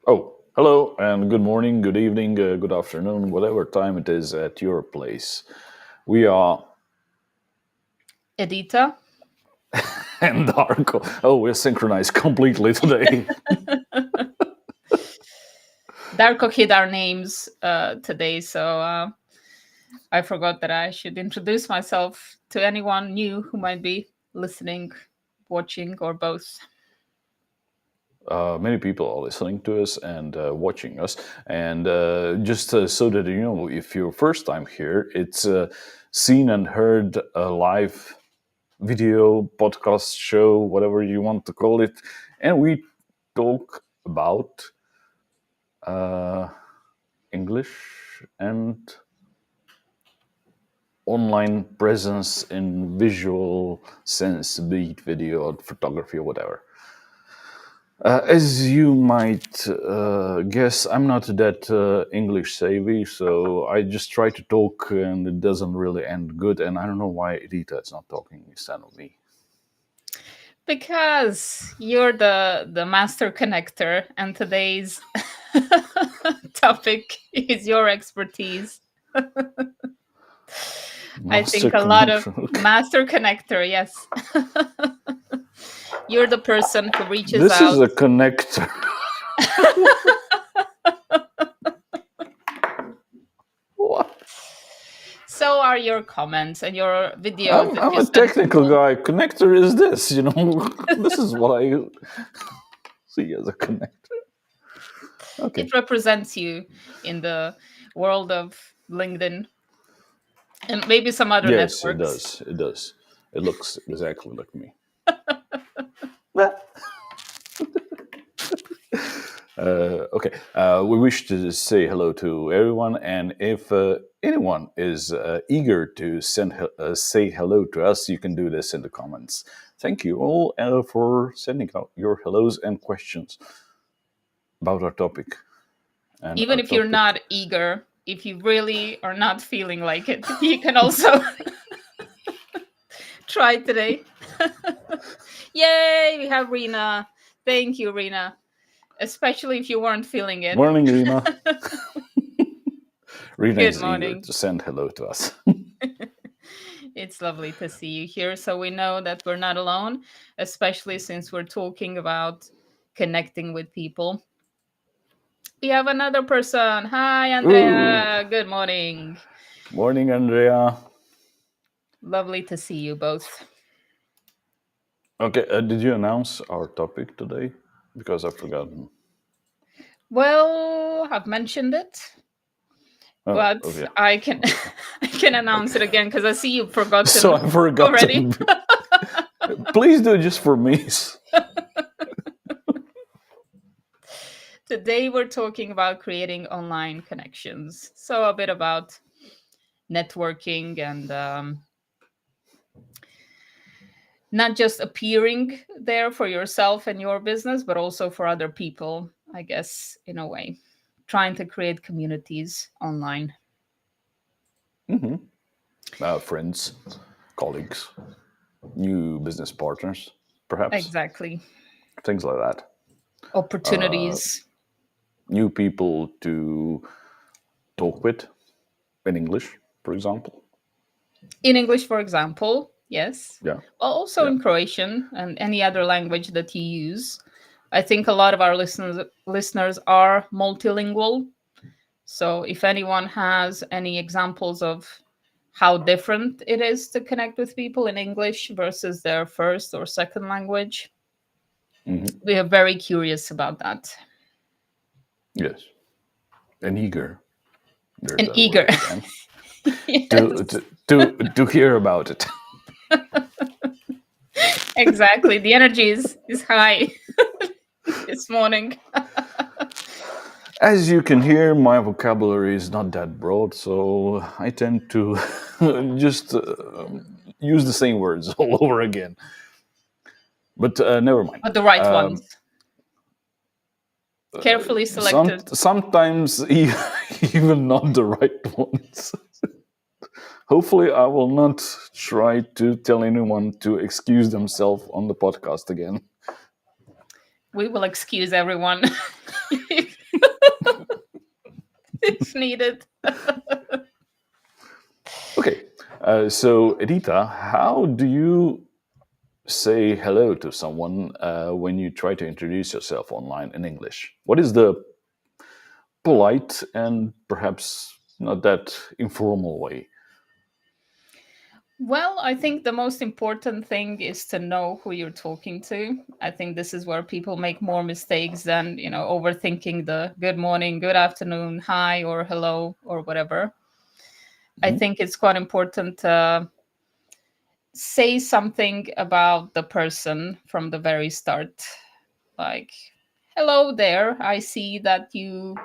Oh, hello and good morning, good evening, good afternoon, whatever time it is at your place. We are Edita. and Darko. Oh, we're synchronized completely today. Darko hid our names today, so I forgot that I should introduce myself to anyone new who might be listening, watching, or both. Many people are listening to us and watching us. And just so that you know, if you're first time here, it's seen and heard live video, podcast, show, whatever you want to call it. And we talk about uh, English and online presence in visual sense, be it video or photography or whatever. As you might guess, I'm not that English savvy, so I just try to talk and it doesn't really end good. And I don't know why Edita is not talking instead of me. Because you're the master connector, and today's topic is your expertise. I Master think a lot of connection. master connector, yes. You're the person who reaches This is out. a connector. What? So are your comments and your videos I'm, that I'm you a send technical people. guy. Connector is this, you know. This is what I see as a connector. Okay. It represents you in the world of LinkedIn and maybe some other Yes, it networks. does. It does. It looks exactly like me. Well, okay. We wish to say hello to everyone, and if anyone is eager to say hello to us, you can do this in the comments. Thank you all for sending out your hellos and questions about our topic. And Even our if you're topic. not eager, if you really are not feeling like it, you can also try today. Yay, we have Rena. Thank you, Rena. Especially if you weren't feeling it. Morning, Rina. Rina Good is eager morning. to send hello to us. It's lovely to see you here. So we know that we're not alone, especially since we're talking about connecting with people. We have another person. Hi, Ooh, Andrea. Good morning. morning, Andrea. Lovely to see you both. Okay, did you announce our topic today? Because I've forgotten. Well, I've mentioned it, Oh, but okay, I can okay, I can announce okay. it again because I see you've So forgotten I've already. forgotten. Please do it just for me. Today we're talking about creating online connections. So a bit about networking and not just appearing there for yourself and your business, but also for other people, I guess, in a way, trying to create communities online. Hmm. Friends, colleagues, new business partners, perhaps Exactly. things like that. Opportunities. New people to talk with in English, for example. In English, for example, yes. Yeah, Well, also yeah. in Croatian and any other language that you use. I think a lot of our listeners are multilingual. So if anyone has any examples of how different it is to connect with people in English versus their first or second language, Hmm. we are very curious about that. Yes, and eager. There's And that eager. word again. To Yes, to to hear about it. exactly. The energy is high this morning. As you can hear, my vocabulary is not that broad, so I tend to just use the same words all over again. But never mind. But the right ones. Carefully selected. Sometimes even not the right ones. Hopefully, I will not try to tell anyone to excuse themselves on the podcast again. We will excuse everyone if needed. Okay. So, Edita, how do you say hello to someone when you try to introduce yourself online in English? What is the polite and perhaps not that informal way? Well, I think the most important thing is to know who you're talking to. I think this is where people make more mistakes than, overthinking the good morning, good afternoon, hi, or hello, or whatever. I Mhm. think it's quite important to say something about the person from the very start. Like, hello there, I see that you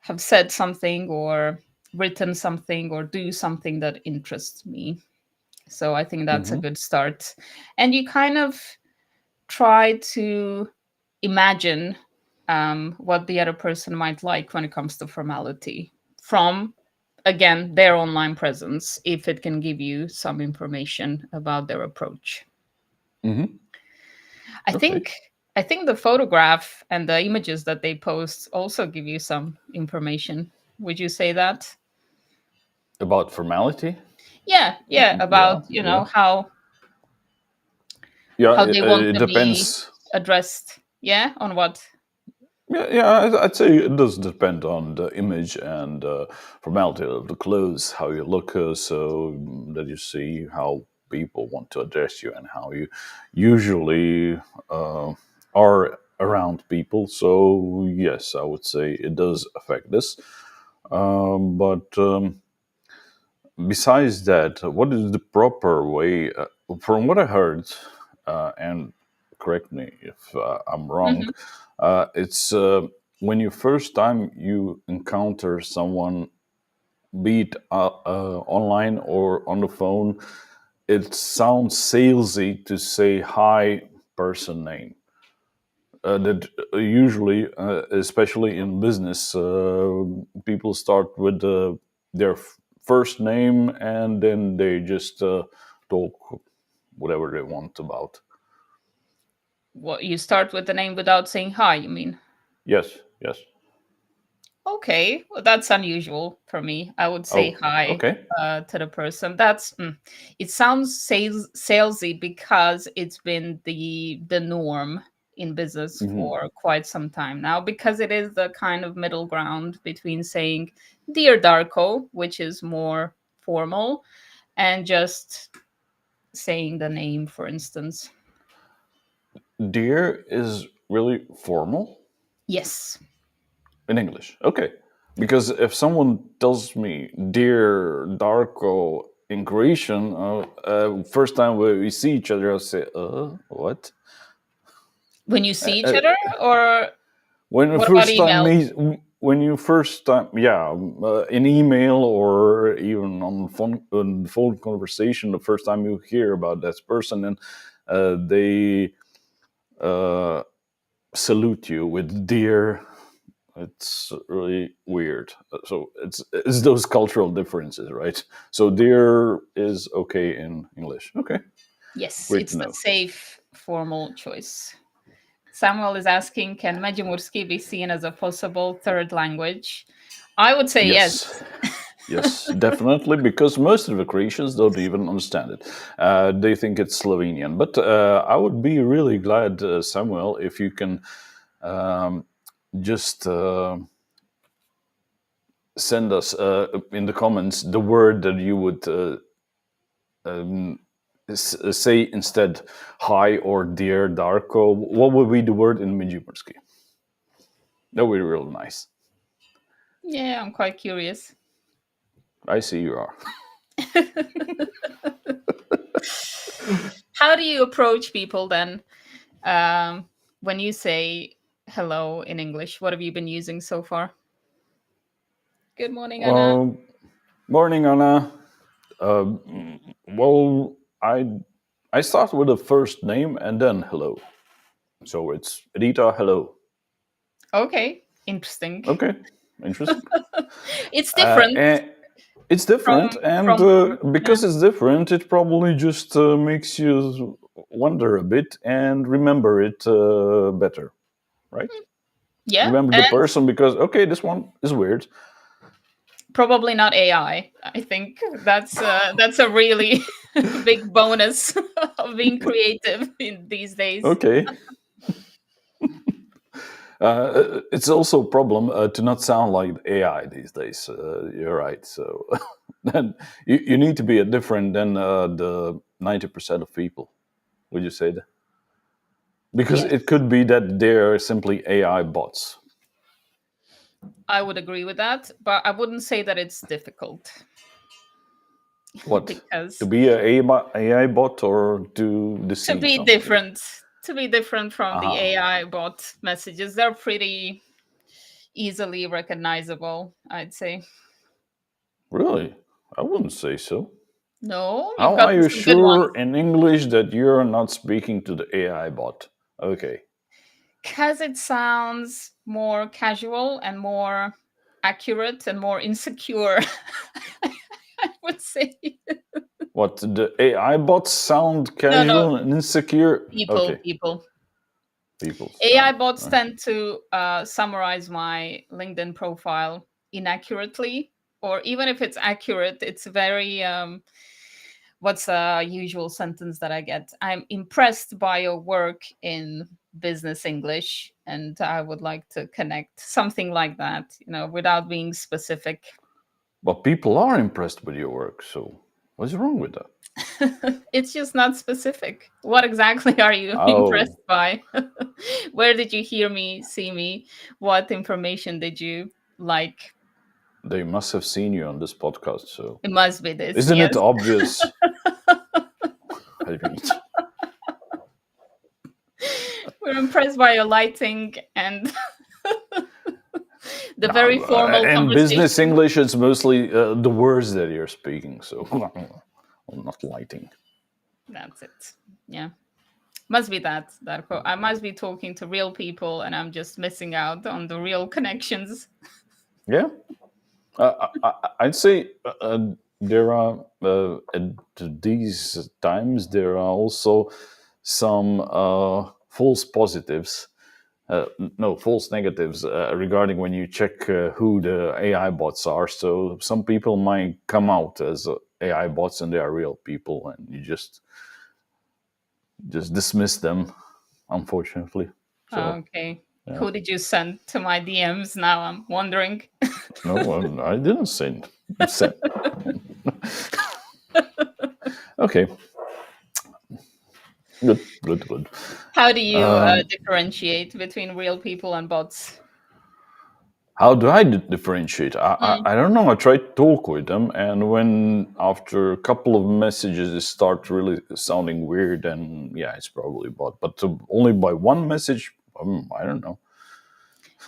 have said something or written something or do something that interests me. So I think that's a Mhm. good start. And you kind of try to imagine what the other person might like when it comes to formality from, again, their online presence, if it can give you some information about their approach. Mhm. I Okay. think I think the photograph and the images that they post also give you some information. Would you say that? About formality? Yeah, yeah, Yeah, about, yeah. Yeah, how they want it to be depends. addressed. Yeah, on what? Yeah, yeah, I'd say it does depend on the image and formality of the clothes, how you look, so that you see how people want to address you and how you usually uh, are around people. So yes, I would say it does affect this. But besides that, what is the proper way? From what I heard, and correct me if I'm wrong, Mhm. it's when you first time you encounter someone, be it online or on the phone, it sounds salesy to say hi person name. That usually, especially in business, people start with their first name and then they just talk whatever they want about. What, you start with the name without saying hi, you mean? Yes, yes. Okay, well, that's unusual for me. I would say Oh, hi okay. to the person. It sounds salesy because it's been the norm in business Hmm. for quite some time now, because it is the kind of middle ground between saying "Dear Darko," which is more formal, and just saying the name, for instance. Dear is really formal Yes. in English. Okay. Because if someone tells me "Dear Darko" in Croatian, first time we see each other, I'll say, what? When you see each Uh, other, or when the what about first time email? meet, when you first time, yeah, in email or even on phone conversation, the first time you hear about that person and they uh, salute you with "dear," it's really weird. So it's those cultural differences, right? So "dear" is okay in English. Okay, Yes, great it's to the know. safe formal choice. Samuel is asking, can Medjugorski be seen as a possible third language? I would say yes. Yes. Yes, definitely, because most of the Croatians don't even understand it. They think it's Slovenian. But I would be really glad, Samuel, if you can um, just send us in the comments the word that you would um, say instead hi or dear Darko. What would be the word in Midjumorski? That would be real nice. Yeah, I'm quite curious. I see you are. How do you approach people then when you say hello in English? What have you been using so far? Good morning, Anna. Morning, Anna. Well, I start with the first name and then hello. So it's Rita. Hello. Okay, interesting. Okay, interesting. It's different And it's from different, and yeah. because it's different, it probably just makes you wonder a bit and remember it better, right? Yeah, Remember the and person because okay, this one is weird. probably not AI. I think that's a really big bonus of being creative in these days. Okay. It's also a problem to not sound like AI these days. You're right. So then you need to be different than the 90% of people. Would you say that? Because it Yes, could be that they're simply AI bots. I would agree with that, but I wouldn't say that it's difficult What? To because be a AI bot or to to deceive be somebody? different, to be different from the Ah, AI bot messages, they're pretty easily recognizable, I'd say. really? I wouldn't say so. No, you've How are gotten you some good ones. sure in English that you're not speaking to the AI bot? Okay. Because it sounds more casual and more accurate and more insecure, I would say. What, the AI bots sound No, no, casual and insecure? people, Okay, people. people AI sound. bots tend to summarize my LinkedIn profile inaccurately, or even if it's accurate, it's very what's a usual sentence that I get? I'm impressed by your work in business English and I would like to connect. Something like that, without being specific. But people are impressed with your work, so what's wrong with that? It's just not specific. What exactly are you impressed Oh, by? Where did you hear me, see me? What information did you like? they must have seen you on this podcast, so It must be this, isn't it yes. obvious? I mean, We're impressed by your lighting and the very formal in business conversation. English, it's mostly the words that you're speaking, so I'm not lighting. That's it. Yeah. Must be that quote. I must be talking to real people and I'm just missing out on the real connections. Yeah, I'd say there are at these times there are also some false positives, no false negatives regarding when you check who the AI bots are. So some people might come out as AI bots and they are real people, and you just dismiss them, unfortunately. So Okay. yeah, Who did you send to my DMs now? I'm wondering. no, I didn't send. Okay, good, good, good. How do you Um, differentiate between real people and bots? How do I differentiate? Mm, I don't know. I try to talk with them, and when after a couple of messages it start really sounding weird, then yeah, it's probably bot. But only by one message, I don't know.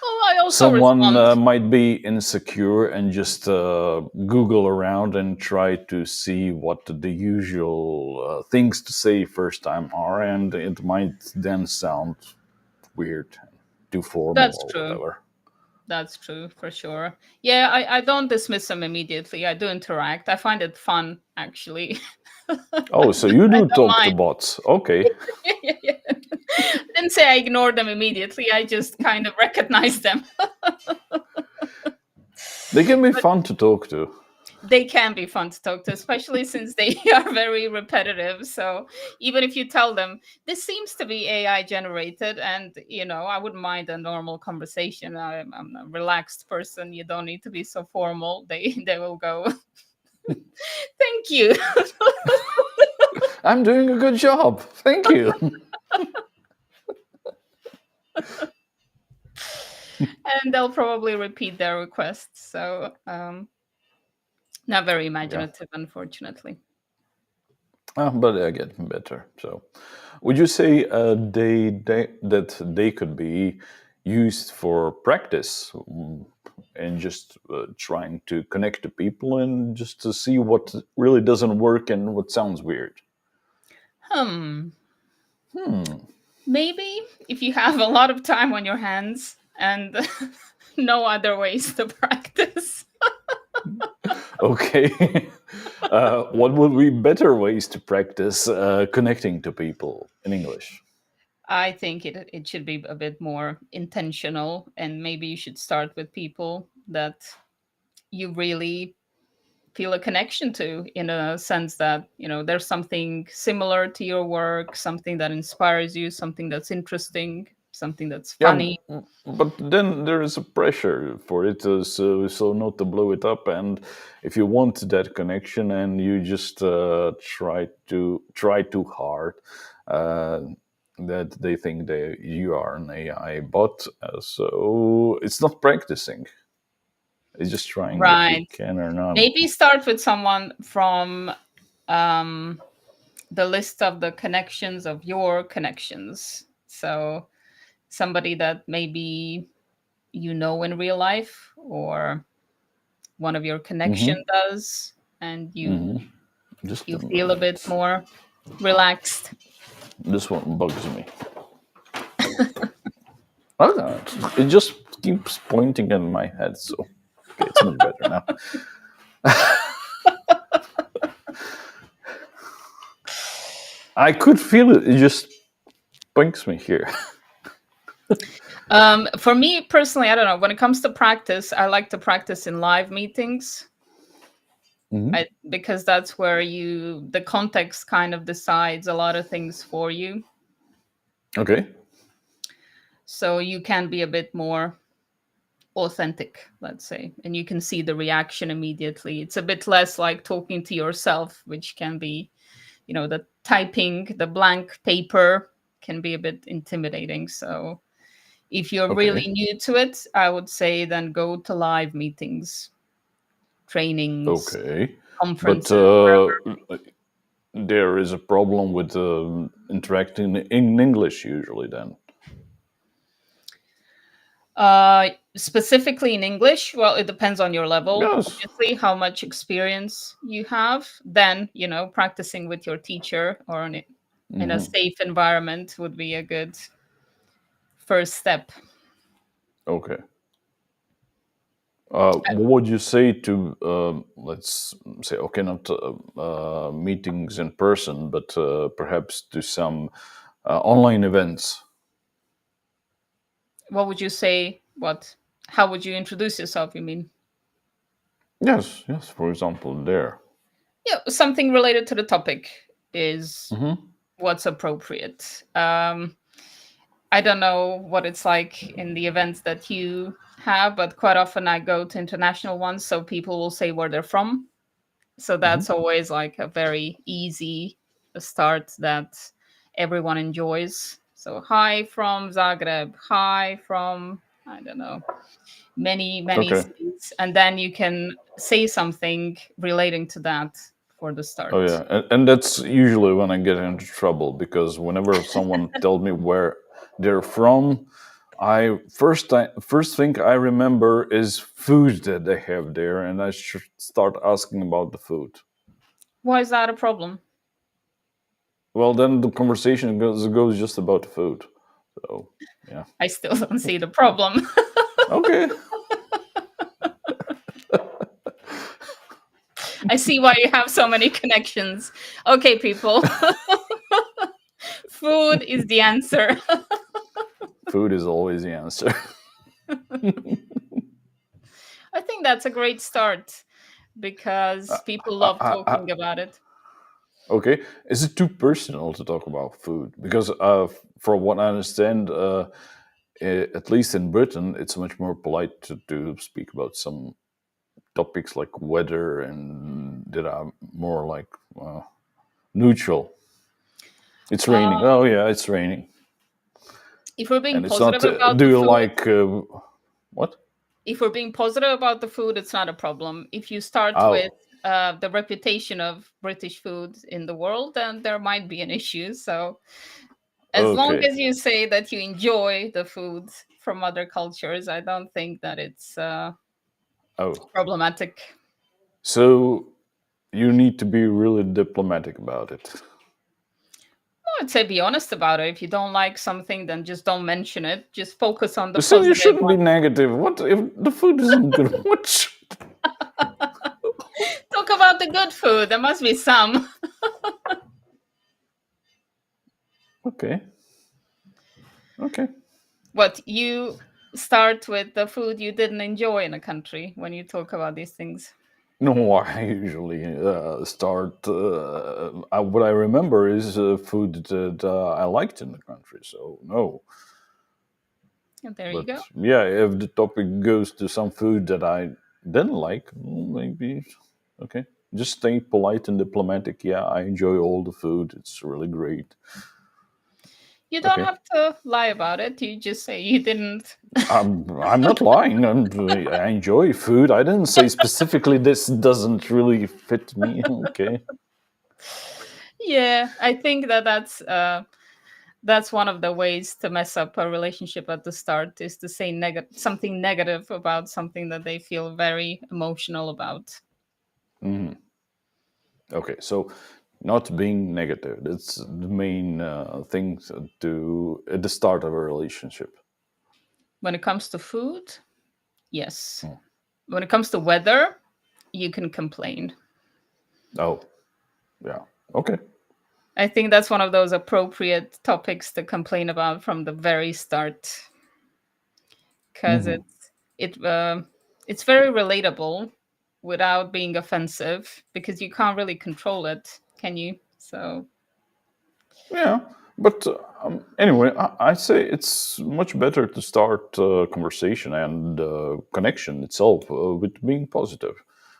well, I also Someone respond. might be insecure and just Google around and try to see what the usual things to say first time are, and it might then sound weird, too formal That's or true. whatever. That's true for sure. Yeah, I don't dismiss them immediately. I do interact. I find it fun, actually. Oh, so you I do don't talk to mind. bots? Okay. I didn't say I ignored them immediately. I just kind of recognized them. They can be But fun to talk to. they can be fun to talk to, especially since they are very repetitive. So even if you tell them this seems to be AI generated, and I wouldn't mind a normal conversation. I'm a relaxed person. You don't need to be so formal. They will go. Thank you. I'm doing a good job. Thank you. And they'll probably repeat their requests. So not very Yeah. imaginative, unfortunately. But they're getting better. So, would you say that they could be used for practice and just trying to connect to people and just to see what really doesn't work and what sounds weird? Hmm. Hmm. Maybe if you have a lot of time on your hands and no other ways to practice. Okay. What would be better ways to practice connecting to people in English? I think it should be a bit more intentional, and maybe you should start with people that you really feel a connection to, in a sense that, there's something similar to your work, something that inspires you, something that's interesting, something that's Yeah, funny. but then there is a pressure for it to, so not to blow it up. And if you want that connection and you just try too hard, uh, that they think they you are an AI bot. So it's not practicing. It's just trying if you Right. can or not. Maybe start with someone from um, the list of the connections of your connections. So somebody that maybe in real life, or one of your connection Hmm. does, and Hmm. Just you a feel a bit minute. more relaxed. This one bugs me. I don't know. It just keeps pointing in my head. So okay, it's much better now. I could feel it. It just pinks me here. For me personally, I don't know. When it comes to practice, I like to practice in live meetings. Hmm. Because that's where the context kind of decides a lot of things for you. Okay. So you can be a bit more authentic, let's say, and you can see the reaction immediately. It's a bit less like talking to yourself, which can be, the typing, the blank paper can be a bit intimidating. So if you're really Okay. new to it, I would say then go to live meetings, trainings, Okay. But conferences. there is a problem with interacting in English usually. Then. Specifically in English, well, it depends on your level, Yes. obviously, how much experience you have. Then, practicing with your teacher, or in a Hmm. safe environment, would be a good first step. Okay. What would you say to, let's say, okay, not meetings in person, but perhaps to some online events? What would you say? How would you introduce yourself, you mean? Yes, yes. For example, there. Yeah, something related to the topic is Hmm. what's appropriate. I don't know what it's like in the events that you have, but quite often I go to international ones, so people will say where they're from. So Hmm. that's always like a very easy start that everyone enjoys. So, hi from Zagreb, hi from, I don't know, many, many Okay. cities. And then you can say something relating to that for the Oh start. yeah, and that's usually when I get into trouble because whenever someone tells me where they're from, first thing I remember is food that they have there, and I should start asking about the food. Why is that a problem? Well, then the conversation goes just about the food. So yeah, I still don't see the problem. okay, I see why you have so many connections. Okay, people, food is the answer. food is always the answer. I think that's a great start because people love talking about it. Okay, is it too personal to talk about food? Because from what I understand, at least in Britain, it's much more polite to speak about some topics like weather and that are more like neutral. It's raining. Um, Oh yeah, it's raining, if we're being and it's not. positive about Do the you food, like what? if we're being positive about the food, it's not a problem. If you start with Oh, the reputation of British food in the world, then there might be an issue. So, as long okay. as you say that you enjoy the food from other cultures, I don't think that it's Oh, problematic. so you need to be really diplomatic about it. I'd say be honest about it. If you don't like something, then just don't mention it. Just focus on the You said you positive shouldn't one. be negative. What if the food isn't good? What? Talk about the good food. There must be some. Okay. Okay. What you start with the food you didn't enjoy in a country when you talk about these things. No, I usually start. What I remember is food that I liked in the country. So no, And there you but go. yeah, if the topic goes to some food that I didn't like, maybe okay. Just stay polite and diplomatic. Yeah, I enjoy all the food. It's really great. You don't Okay, have to lie about it. You just say you didn't. I'm not lying. I enjoy food. I didn't say specifically this doesn't really fit me. Okay. Yeah, I think that's one of the ways to mess up a relationship at the start is to say something negative about something that they feel very emotional about. Mhm. Okay, so not being negative. That's the main thing to at the start of a relationship. When it comes to food, yes. Hmm. When it comes to weather, you can complain. Oh, yeah. Okay. I think that's one of those appropriate topics to complain about from the very start because Hmm. it's very relatable without being offensive because you can't really control it, can you? So Yeah, but anyway, I say it's much better to start conversation and connection itself with being positive,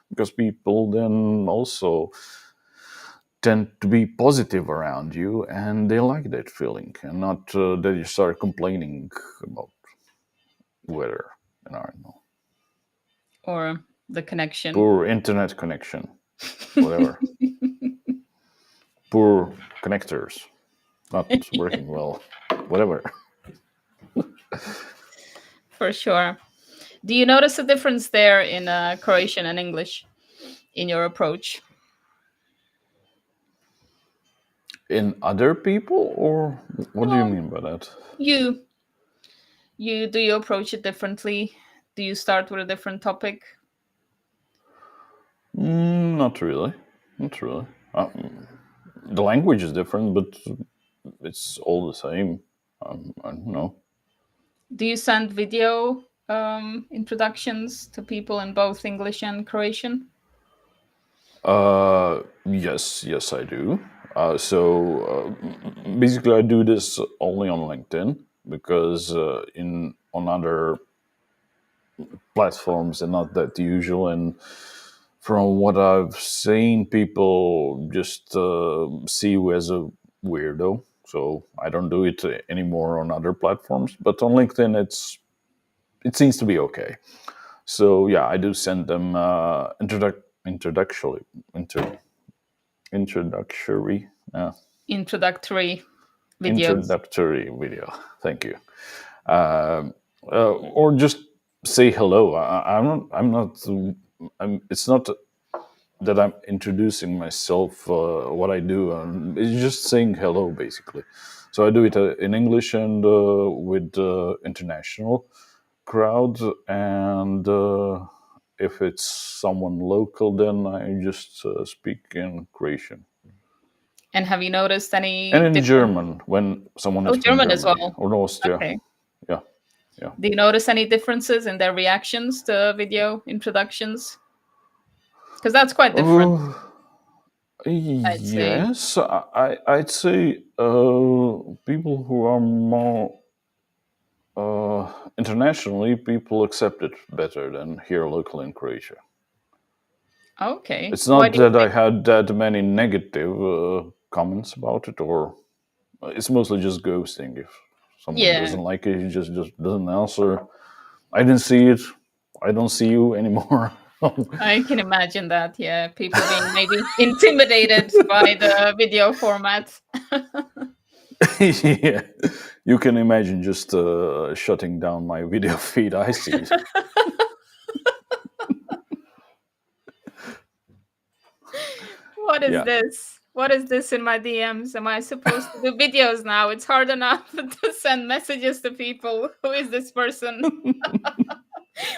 because people then also tend to be positive around you, and they like that feeling, and not that you start complaining about weather. And I don't know, or the connection. poor internet connection, whatever, poor connectors, not working well, whatever. For sure. Do you notice a difference there in Croatian and English in your approach? In other people, or what do you Well, mean by that? you you approach it differently? Do you start with a different topic? Not really, not really. The language is different, but it's all the same. I don't know. Do you send video introductions to people in both English and Croatian? Yes, yes, I do. Basically, I do this only on LinkedIn, because in on other platforms they're not that usual. And from what I've seen, people just see you as a weirdo. So I don't do it anymore on other platforms. But on LinkedIn, it seems to be okay. So yeah, I do send them introductory, inter, introductory, uh, Introductory videos. introductory video. Thank you. Or just say hello. I'm not. I'm not. It's not that I'm introducing myself, what I do. It's just saying hello, basically. So I do it in English and with international crowd, and if it's someone local, then I just speak in Croatian And have you noticed and any in different? German when someone Oh, is from German as Germany well. or Austria. Okay. Yeah, yeah. Do you notice any differences in their reactions to video introductions? Because that's quite different, Oh, I'd say. yes, I'd say people who are more internationally, people accept it better than here local in Croatia. Okay. It's Why not do you that I think? had that many negative comments about it, or it's mostly just ghosting. If someone Yeah, doesn't like it, he just doesn't answer. I didn't see it. I don't see you anymore. I can imagine that. Yeah, people being maybe intimidated by the video format. Yeah, you can imagine just shutting down my video feed. I see it. What is Yeah. this? What is this in my DMs? Am I supposed to do videos now? It's hard enough to send messages to people. Who is this person?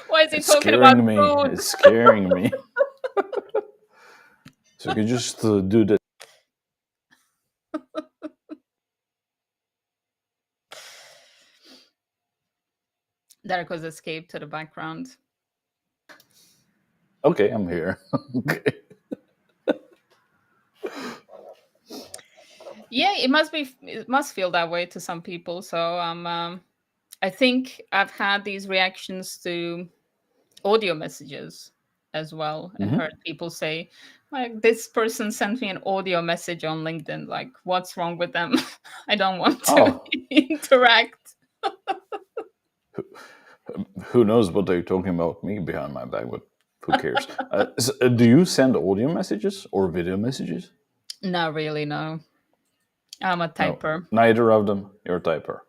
Why is he It's talking about scaring me. food? It's scaring me. So you can just do that. Darko's escape to the background. Okay, I'm here. Okay. Yeah, it must be. It must feel that way to some people. So I think I've had these reactions to audio messages as well, and heard Hmm. people say, like, this person sent me an audio message on LinkedIn. Like, what's wrong with them? I don't want to Oh, interact. who knows what they're talking about me behind my back, but who cares? Do you send audio messages or video messages? Not really. No, I'm a No, typer. neither of them. You're a typer.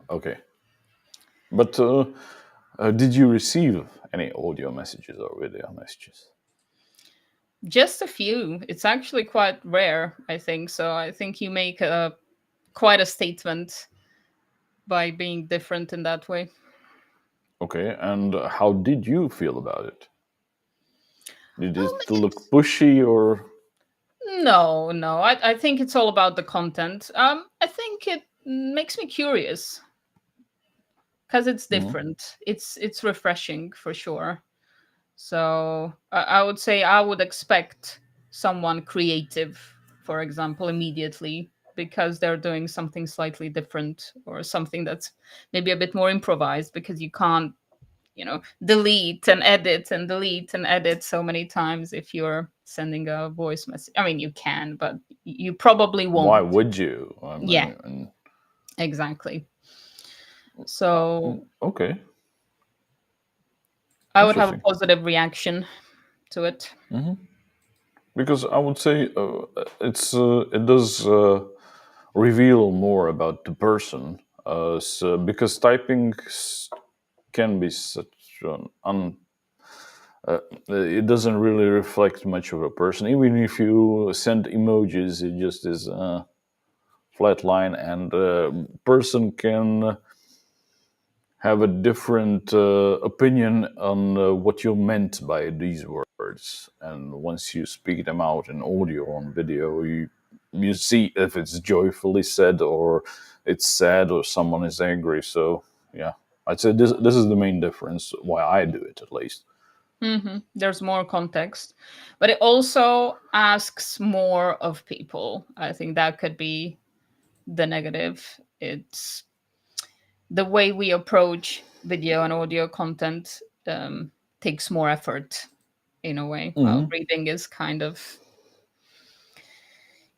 Okay. But did you receive any audio messages or video messages? Just a few. It's actually quite rare, I think. So I think you make a quite a statement by being different in that way. Okay, and how did you feel about it? Did it look It's pushy or? no, no. I think it's all about the content. I think it makes me curious because it's Mhm. different. It's refreshing for sure. So I would say I would expect someone creative, for example, immediately because they're doing something slightly different or something that's maybe a bit more improvised because you can't, delete and edit and delete and edit so many times if you're sending a voice message. I mean, you can, but you probably Why won't. would you? Yeah, exactly. So Okay, I would have a interesting. positive reaction to it. Because I would say it does reveal more about the person. Because typing can be such an it doesn't really reflect much of a person. Even if you send emojis, it just is a flat line, and a person can have a different opinion on what you meant by these words. And once you speak them out in audio or on video, you see if it's joyfully said or it's sad or someone is angry. So yeah, I'd say this is the main difference. Why I do it, at least. There's more context, but it also asks more of people. I think that could be the negative. It's the way we approach video and audio content takes more effort in a way, while Hmm. reading is kind of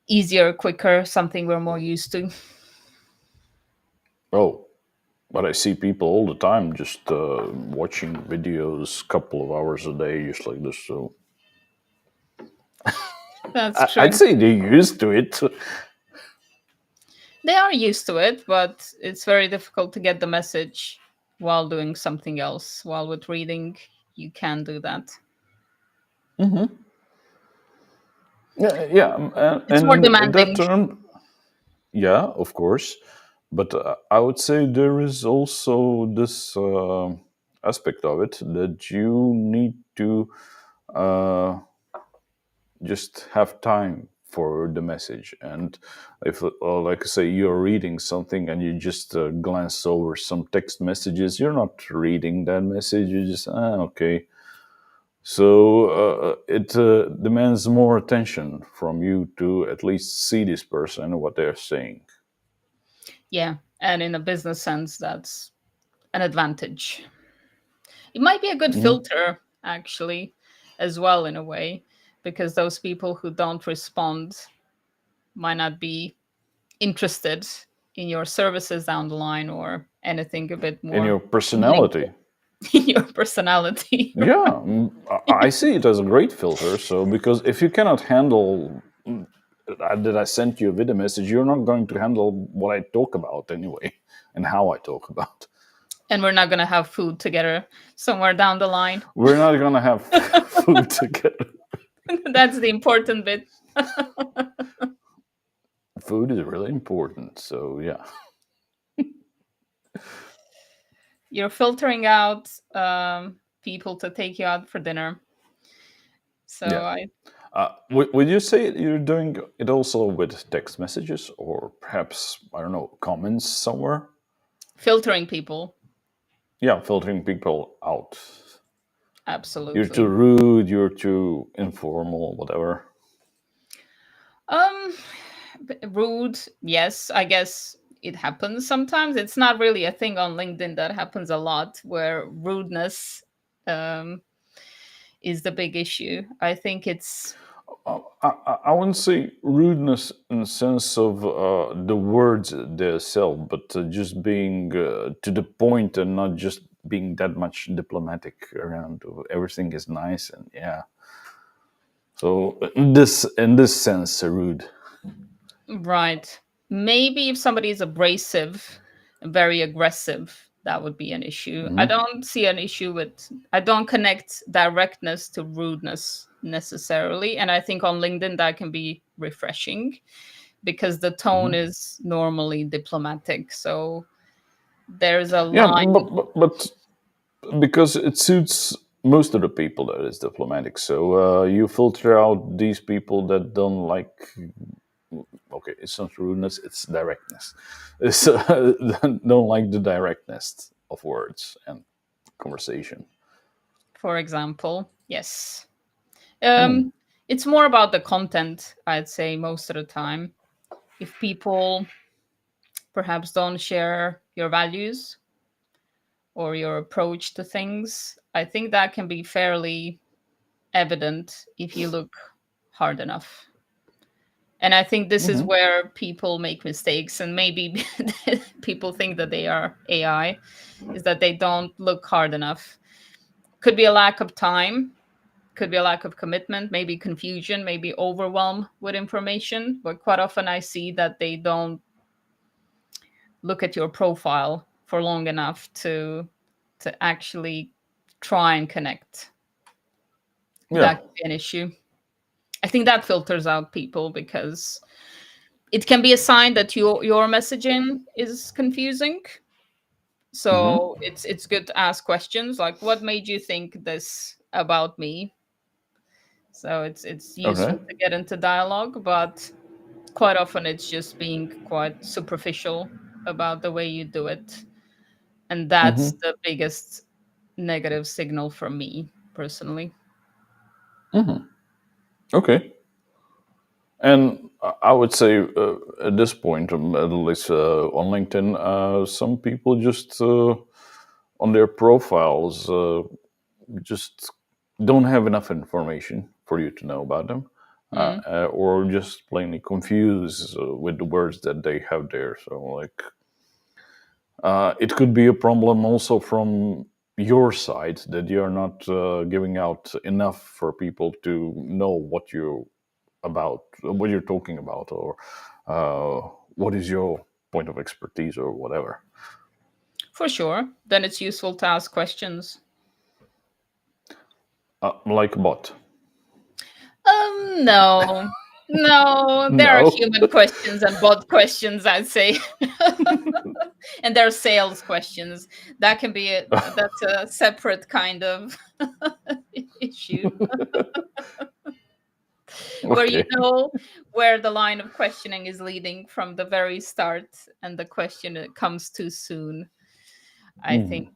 easier, quicker, something we're more used to. Oh, but I see people all the time just watching videos, couple of hours a day, just like this. So That's I'd true. say they're used to it. They are used to it, but it's very difficult to get the message while doing something else. While with reading, you can do that. Yeah, yeah, It's more and in that demanding. term, yeah, of course. But I would say there is also this aspect of it that you need to uh, just have time for the message. And if, like I say, you're reading something and you just glance over some text messages, you're not reading that message. You just, okay. So it demands more attention from you to at least see this person and what they're saying. Yeah, and in a business sense, that's an advantage. It might be a good Mhm. filter, actually, as well, in a way, because those people who don't respond might not be interested in your services down the line or anything a bit In more your meaningful personality. in your personality. Yeah, I see it as a great filter. So, because if you cannot handle that I sent you a video message, you're not going to handle what I talk about anyway and how I talk about. And we're not going to have food together somewhere down the line. We're not going to have food together. That's the important bit. Food is really important. So, yeah. You're filtering out people to take you out for dinner. So Yeah. I Would you say you're doing it also with text messages or perhaps, I don't know, comments somewhere? filtering people. yeah, filtering people out. You're too Absolutely. rude, you're too informal, whatever. Um, Rude, yes, I guess it happens sometimes. It's not really a thing on LinkedIn that happens a lot where rudeness um, is the big issue. I think it's I wouldn't say rudeness in the sense of the words themselves, but just being to the point and not just being that much diplomatic around. Everything is nice and yeah. So in this sense, rude. right. Maybe if somebody is abrasive, very aggressive, that would be an issue. I Hmm. don't see an issue with, I don't connect directness to rudeness necessarily. And I think on LinkedIn that can be refreshing because the tone Hmm. is normally diplomatic. So there's a Yeah, line. but because it suits most of the people that is diplomatic. So you filter out these people that don't like. Okay, it's not rudeness; it's directness. It's, don't like the directness of words and conversation. For example. Yes. Hmm. Um, it's more about the content, I'd say, most of the time. If people perhaps don't share your values or your approach to things, I think that can be fairly evident if you look hard enough. And I think this is Hmm. where people make mistakes, and maybe people think that they are AI, is that they don't look hard enough. Could be a lack of time, could be a lack of commitment, maybe confusion, maybe overwhelm with information. But quite often I see that they don't look at your profile for long enough to actually try and connect. Yeah. That could be an issue. I think that filters out people because it can be a sign that your messaging is confusing. Hmm. So it's good to ask questions like, what made you think this about me? So it's Okay. useful to get into dialogue, but quite often it's just being quite superficial about the way you do it. And that's Hmm. the biggest negative signal from me personally. Hmm. Okay. And I would say at this point, at least on LinkedIn, some people just on their profiles just don't have enough information for you to know about them, Mm, or just plainly confused with the words that they have there. So, like, it could be a problem also from your side that you're not giving out enough for people to know what you about, what you're talking about, or what is your point of expertise or whatever. for sure. Then it's useful to ask questions. Like a bot. No. No, there are No. human questions and bot questions, I'd say. And there are sales questions. That can be that's a separate kind of issue where you Okay. know where the line of questioning is leading from the very start and the question comes too soon. I think Mhm.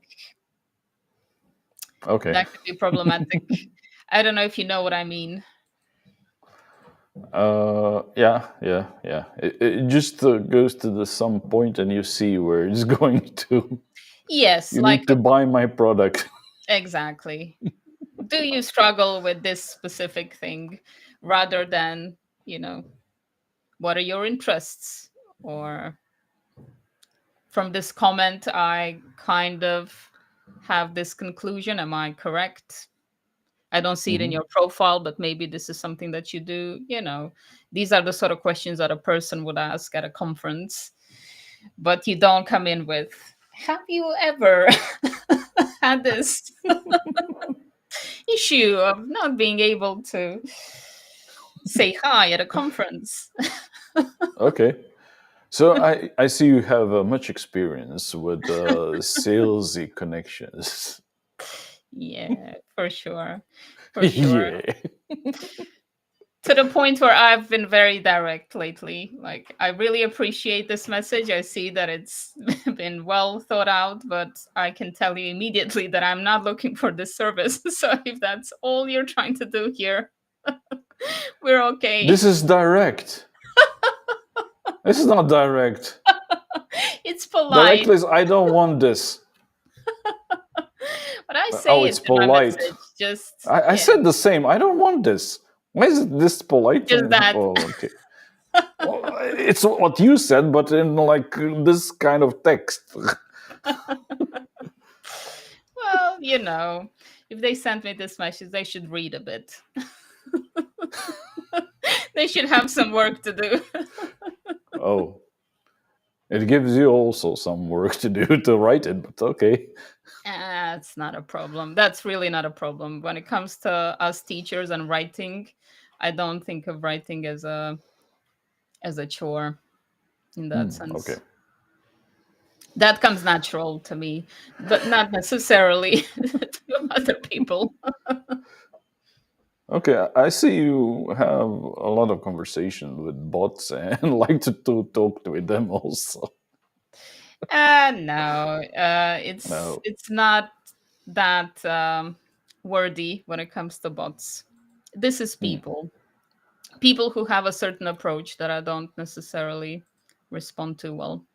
Okay. that could be problematic. I don't know if you know what I mean. Yeah, yeah, yeah. It just goes to the some point, and you see where it's going to. Yes, You like need to buy my product. exactly. Do you struggle with this specific thing rather than, you know, what are your interests? Or from this comment, I kind of have this conclusion. Am I correct? I don't see it in Hmm. your profile, but maybe this is something that you do. These are the sort of questions that a person would ask at a conference, but you don't come in with, have you ever had this issue of not being able to say hi at a conference? Okay. So I see you have much experience with salesy connections. Yeah, for sure. For sure. Yeah. To the point where I've been very direct lately. Like, I really appreciate this message. I see that it's been well thought out, but I can tell you immediately that I'm not looking for this service. So if that's all you're trying to do here, we're okay. This is direct. This is not direct. It's polite. Direct is I don't want this. But I Oh, say it it's in my polite. message. Just, I yeah, said the same. I don't want this. Why is it this polite? just that. Oh, okay. Well, it's what you said, but in like this kind of text. Well, if they sent me this message, they should read a bit. They should have some work to do. Oh, it gives you also some work to do to write it, but okay. It's not a problem. That's really not a problem. When it comes to us teachers and writing, I don't think of writing as a chore in that Okay. sense. That comes natural to me, but not necessarily to other people. Okay, I see you have a lot of conversation with bots and like to talk with them also. No, it's No. it's not that wordy when it comes to bots. This is Hmm. people who have a certain approach that I don't necessarily respond to well.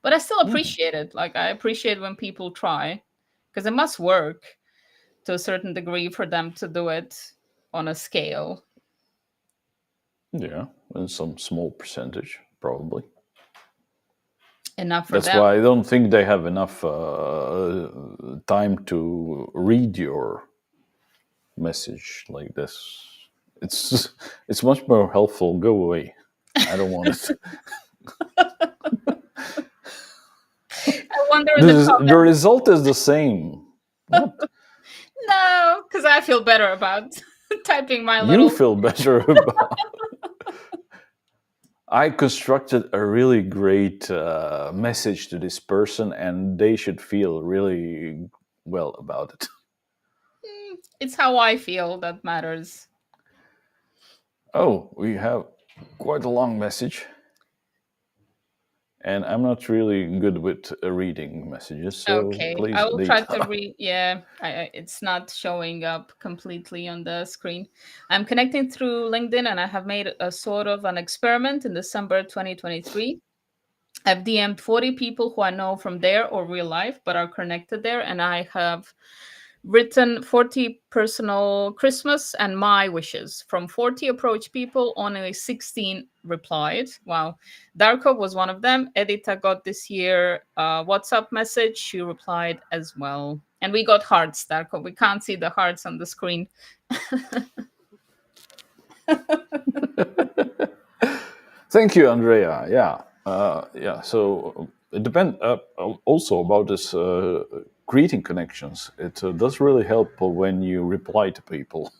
But I still Mhm. appreciate it. Like, I appreciate when people try, because it must work to a certain degree for them to do it on a scale. Yeah, and some small percentage, probably. Enough for That's them. why I don't think they have enough time to read your message like this. It's it's much more helpful. Go away. I don't want it. I wonder in the The comments. result is the same. What? No, because I feel better about typing my You little. feel better about. I constructed a really great message to this person, and they should feel really well about it. It's how I feel that matters. Oh, we have quite a long message, and I'm not really good with reading messages, so Okay, I please, will try to data. read. Yeah, it's not showing up completely on the screen. I'm connecting through LinkedIn, and I have made a sort of an experiment in December 2023. I've DM'd 40 people who I know from there or real life, but are connected there, and I have written 40 personal Christmas and my wishes. From 40 approached people, only 16 replied. Wow. Darko was one of them. Edita got this year a WhatsApp message. She replied as well. And we got hearts, Darko. We can't see the hearts on the screen. Thank you, Andrea. Yeah, yeah. So it depends also about this greeting connections. It does really help when you reply to people.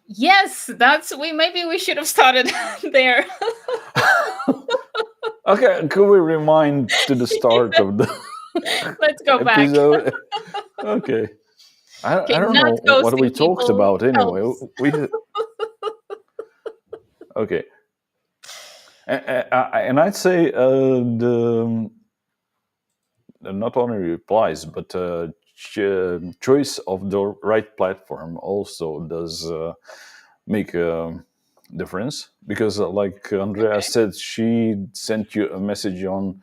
Yes, that's we maybe we should have started there. Okay, could we remind to the start of the Let's go back. episode? Okay. I Okay, don't not know what we ghosting talked people about anyway. helps. We okay, and I'd say the not only replies but choice of the right platform also does make a difference because, like Andrea Okay. said, she sent you a message on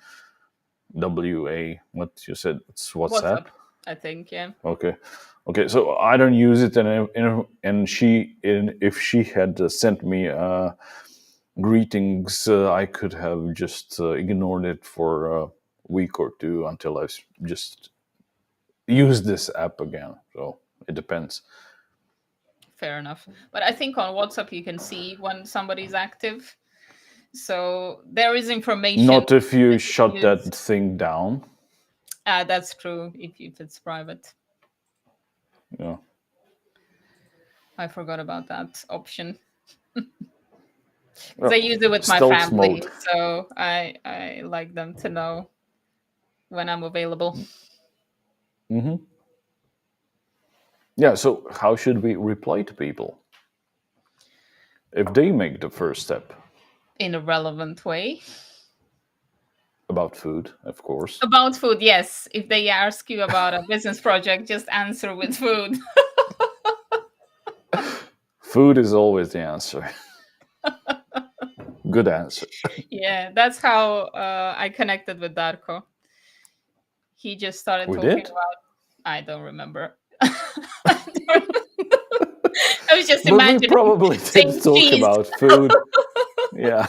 WA. What you said? It's What's WhatsApp. up? I think, yeah. Okay. Okay, so I don't use it, and if she had sent me greetings, I could have just ignored it for a week or two until just used this app again. So it depends. Fair enough. But I think on WhatsApp you can see when somebody's active. So there is information Not if you that you can shut use. that thing down. That's true if it's private. Yeah. I forgot about that option because I Well, use it with my stealth family, mode. so I like them to know when I'm available. Hmm. Yeah. So how should we reply to people? if they make the first step In a relevant way. about food, of course. About food, yes. If they ask you about a business project, just answer with food. Food is always the answer. Good answer. Yeah, that's how I connected with Darko. He just started We talking did, about, I don't remember. I was just but we imagining probably did saying talk cheese. about food. Yeah.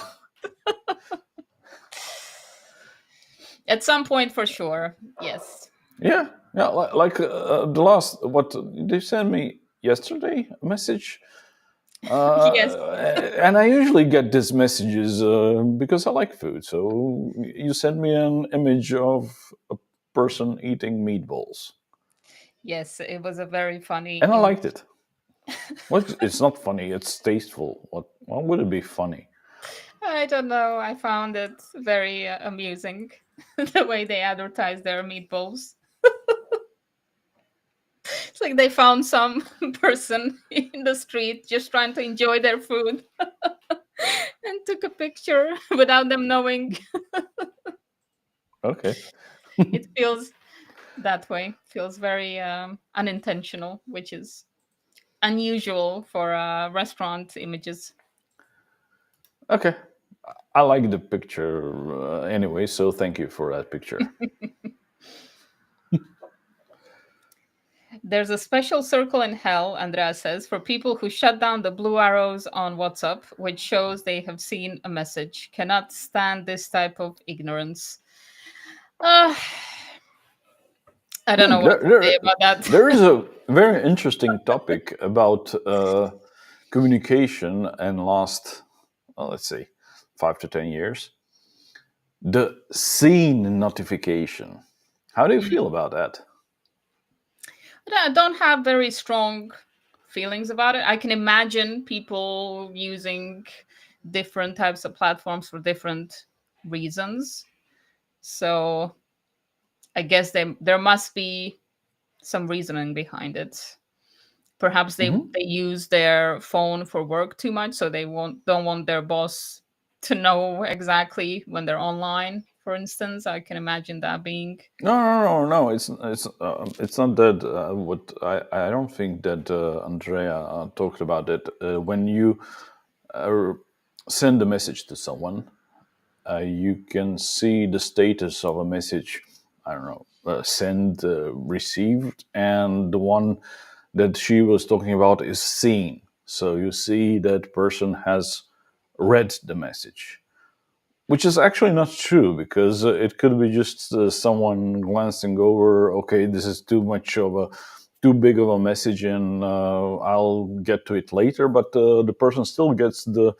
At some point, for sure. Yes. Yeah, yeah. Like the last, what did you send me yesterday? A message, Yes. and I usually get these messages because I like food. So you sent me an image of a person eating meatballs, Yes, it was a very funny and I image. liked it. What? It's not funny. It's tasteful. What? Why would it be funny? I don't know. I found it very amusing the way they advertise their meatballs. It's like they found some person in the street just trying to enjoy their food and took a picture without them knowing. Okay. It feels that way. Feels very unintentional, which is unusual for restaurant images. Okay. I like the picture anyway, so thank you for that picture. There's a special circle in hell, Andrea says, for people who shut down the blue arrows on WhatsApp, which shows they have seen a message. Cannot stand this type of ignorance. Uh, I don't know Hmm, what to say about there that. is a very interesting topic about communication and last, well, let's say, 5 to 10 years. The scene notification. How do you feel about that? But I don't have very strong feelings about it. I can imagine people using different types of platforms for different reasons. So I guess there must be some reasoning behind it. Perhaps Hmm. they use their phone for work too much, so they don't want their boss to know exactly when they're online. For instance, I can imagine that being No, no, no, no. It's not that. What I don't think that Andrea talked about it. When you uh, send a message to someone, you can see the status of a message. I don't know, sent, received, and the one that she was talking about is seen. So you see that person has read the message, which is actually not true because it could be just someone glancing over. Okay, this is too big of a message, and I'll get to it later. But the person still gets the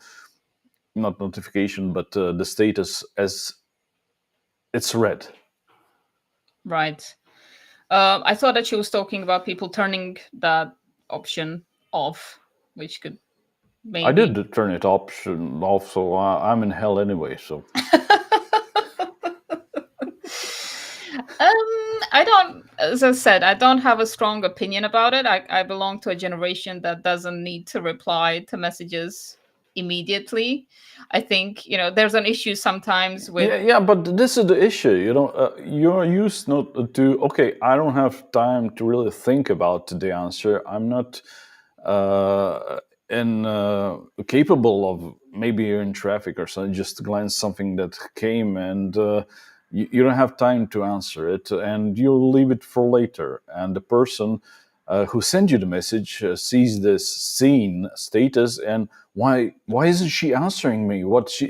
not notification, but the status as it's read. right. I thought that she was talking about people turning that option off, which could I maybe. did turn it off, so I'm in hell anyway. So I don't, as I said, I don't have a strong opinion about it. I belong to a generation that doesn't need to reply to messages immediately. I think, there's an issue sometimes with. yeah, yeah, but this is the issue. You're used not to. Okay, I don't have time to really think about the answer. I'm not uh, in capable of, maybe you're in traffic or something. Just glance something that came, and you don't have time to answer it, and you'll leave it for later. And the person who sent you the message sees this scene status, and why isn't she answering me?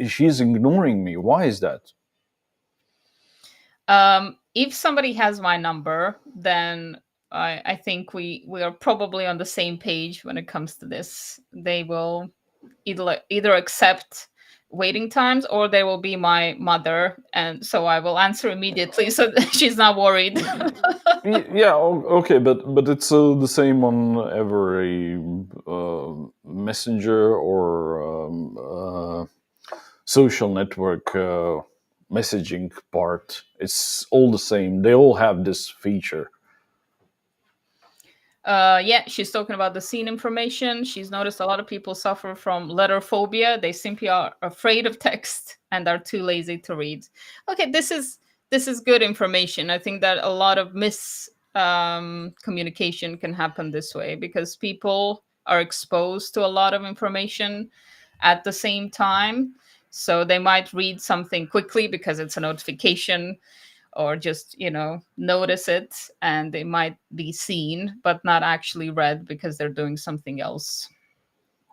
She's ignoring me? Why is that? If somebody has my number, then I think we are probably on the same page when it comes to this. They will either accept waiting times, or they will be my mother, and so I will answer immediately so that she's not worried. Yeah, okay, but it's the same on every messenger or social network messaging part. It's all the same. They all have this feature. Yeah, she's talking about the scene information. She's noticed a lot of people suffer from letter phobia. They simply are afraid of text and are too lazy to read. Okay, this is good information. I think that a lot of communication can happen this way because people are exposed to a lot of information at the same time. So they might read something quickly because it's a notification, or just notice it, and they might be seen but not actually read because they're doing something else.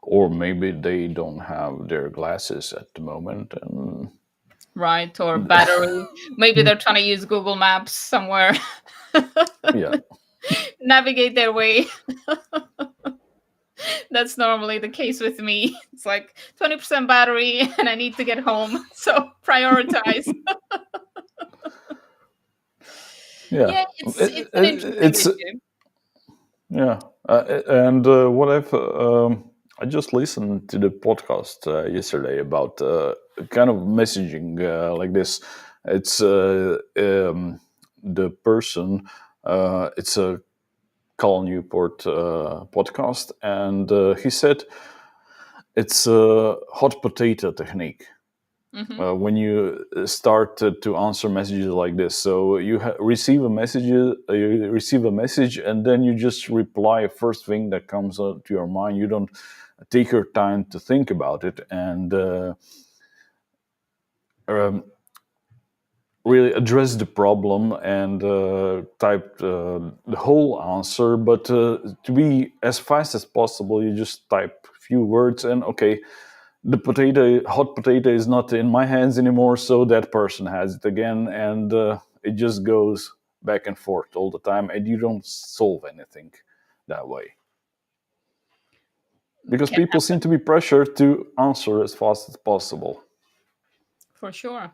Or maybe they don't have their glasses at the moment, and Right, or battery. Maybe they're trying to use Google Maps somewhere. yeah, Navigate their way. That's normally the case with me. It's like 20% battery and I need to get home, so prioritize. yeah. Yeah, it's an interesting It's issue. yeah, and what I just listened to the podcast yesterday about kind of messaging like this. It's the person. It's a Carl Newport podcast, and he said it's a hot potato technique. Hmm. When you start to answer messages like this, so you receive a message, and then you just reply first thing that comes to your mind. You don't take your time to think about it and um, really address the problem and type the whole answer. But to be as fast as possible, you just type a few words, and okay, the hot potato is not in my hands anymore, so that person has it again, and it just goes back and forth all the time, and you don't solve anything that way because Can people seem happen to be pressured to answer as fast as possible. for sure.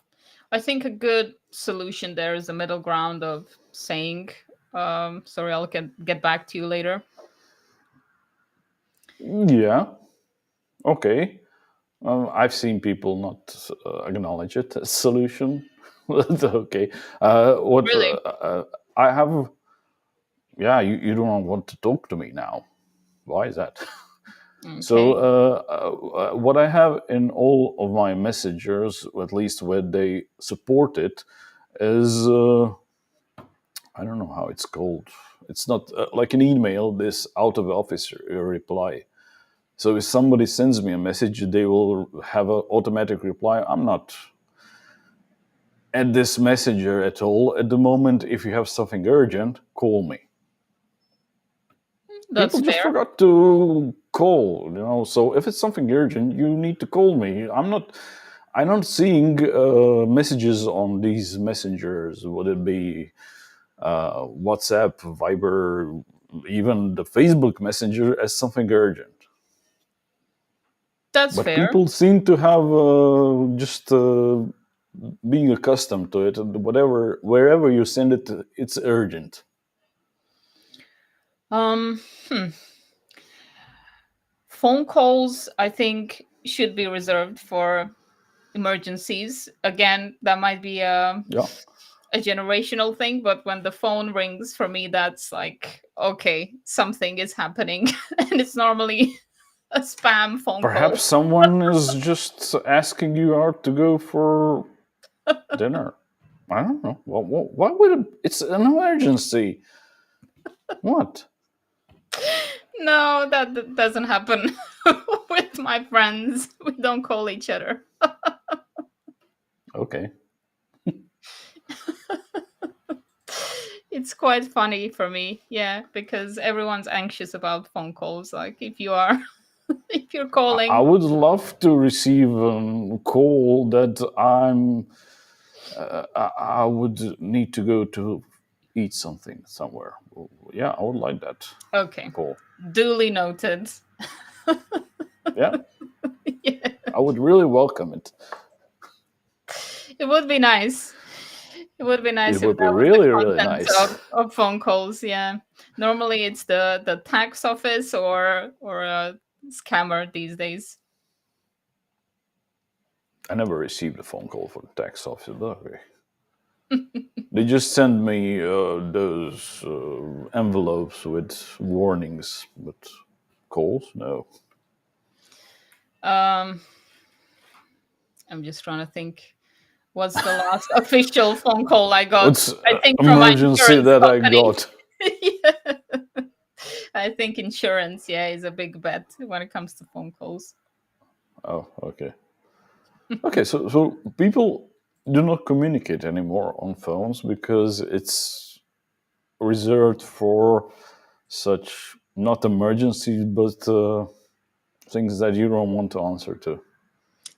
I think a good solution there is a middle ground of saying, sorry, I'll get back to you later. Yeah, okay. I've seen people not acknowledge it as solution. Okay. What Really? I have, yeah, you don't want to talk to me now. Why is that? So Okay. what I have in all of my messengers, at least where they support it, is I don't know how it's called. It's not like an email. This out of office reply. So if somebody sends me a message, they will have an automatic reply. I'm not at this messenger at all at the moment. If you have something urgent, call me. That's People just fair. forgot to call. So if it's something urgent, you need to call me. I'm not seeing messages on these messengers. Would it be WhatsApp, Viber, even the Facebook Messenger as something urgent? That's But fair. people seem to have just being accustomed to it. Whatever, wherever you send it, it's urgent. Um, hmm. Phone calls, I think, should be reserved for emergencies. Again, that might be Yeah. a generational thing, but when the phone rings for me, that's like, okay, something is happening. And it's normally a spam phone call. Perhaps someone is just asking you out to go for dinner. I don't know. What would it's an emergency? What? No, that doesn't happen with my friends. We don't call each other. Okay. It's quite funny for me, yeah, because everyone's anxious about phone calls. Like if you are, if you're I calling, would love to receive a call that I would need to go to eat something somewhere. Yeah, I would like that okay, call. duly noted. Yeah, Yeah, I would really welcome it. it would be nice. It would be It nice if would be that was the really, really content nice. of phone calls. Yeah, normally it's the tax office or a scammer these days. I never received a phone call for the tax office, but okay. They just send me those envelopes with warnings, but calls, no. Um, I'm just trying to think. What's the last official phone call I got? What's I think from my emergency insurance that I company. got? Yeah. I think insurance, yeah, is a big bet when it comes to phone calls. Oh, okay. Okay, so people do not communicate anymore on phones because it's reserved for such not emergencies, but things that you don't want to answer to.